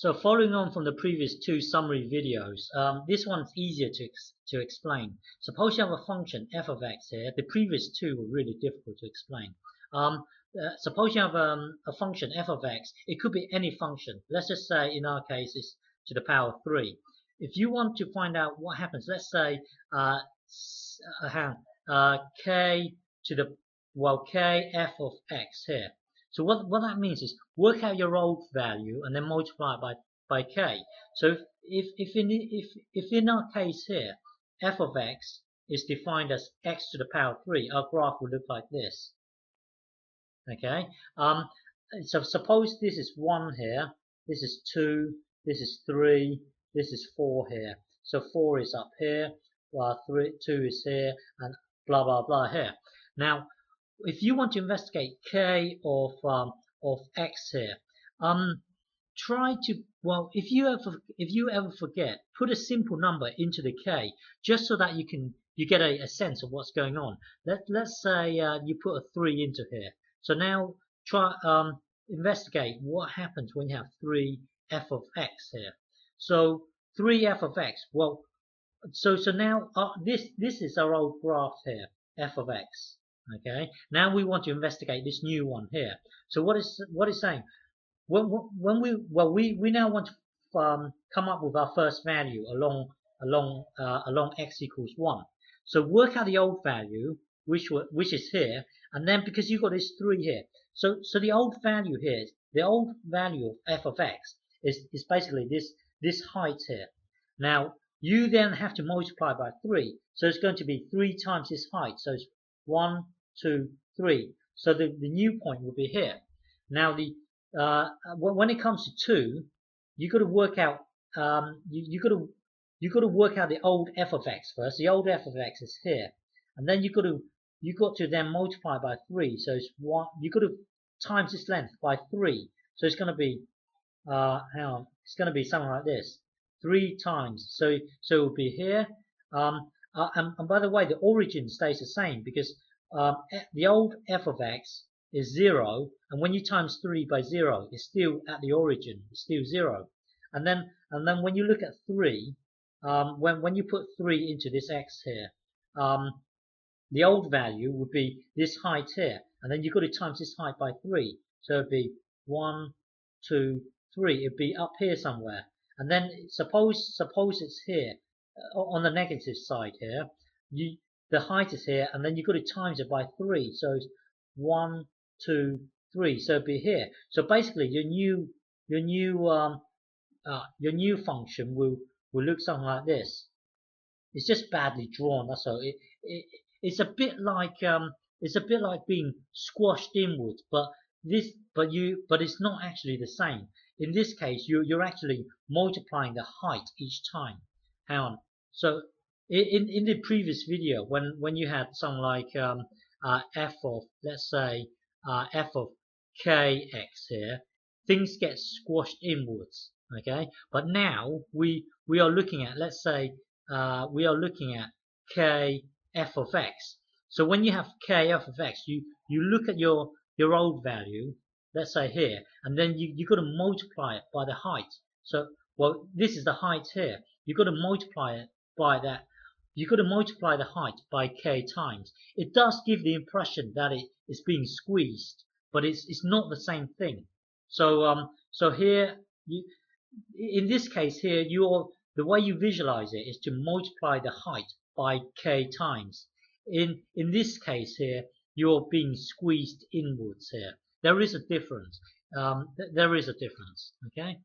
So following on from the previous two summary videos, this one's easier to explain. Suppose you have a function f of x here. The previous two were really difficult to explain. Suppose you have a function f of x. It could be any function. Let's just say in our case it's to the power of 3. If you want to find out what happens, let's say k to the k f of x here. So what that means is work out your old value and then multiply it by k. So if in our case here f of x is defined as x to the power 3, our graph will look like this. Okay. So suppose this is 1 here, this is 2, this is 3, this is 4 here. So 4 is up here, 2 is here, and blah blah blah here. Now, if you want to investigate k of x here, try to, well, if you ever forget, put a simple number into the k just so that you get a sense of what's going on. Let's say you put a 3 into here. So now try investigate what happens when you have 3 f of x here. So 3 f of x. Well, so now this is our old graph here, f of x. Okay. Now we want to investigate this new one here. So what is saying? When we now want to come up with our first value along x equals 1. So work out the old value, which is here, and then because you've got this 3 here, so the old value here, the old value of f of x is basically this height here. Now you then have to multiply by 3, so it's going to be 3 times this height. So it's 1, 2, 3. So the new point will be here. Now when it comes to 2, you got to work out you got to work out the old f of x first. The old f of x is here, and then you got to then multiply by 3. So it's 1. You got to times this length by 3. So it's going to be it's going to be something like this. 3 times. So it will be here. And by the way, the origin stays the same because the old f of x is 0, and when you times 3 by 0, it's still at the origin. It's still 0. And then when you look at 3, when you put 3 into this x here, the old value would be this height here, and then you've got to times this height by 3. So it'd be 1, 2, 3. It'd be up here somewhere. And then suppose it's here on the negative side here. The height is here, and then you've got to times it by 3. So it's 1, 2, 3. So it'd be here. So basically, your new function will look something like this. It's just badly drawn. That's all. It's a bit like being squashed inwards, but it's not actually the same. In this case, you're actually multiplying the height each time. Hang on. So in the previous video, when you had something like f of, let's say f of kx here, things get squashed inwards. Okay, but now we are looking at, let's say we are looking at k f of x. So when you have k f of x, you look at your old value, let's say here, and then you got to multiply it by the height. So, well, this is the height here. You got to multiply it by that. You got to multiply the height by k times. It does give the impression that it is being squeezed, but it's not the same thing. So so here in this case here, the way you visualize it is to multiply the height by k times. In this case here, you're being squeezed inwards here. There is a difference. There is a difference. Okay.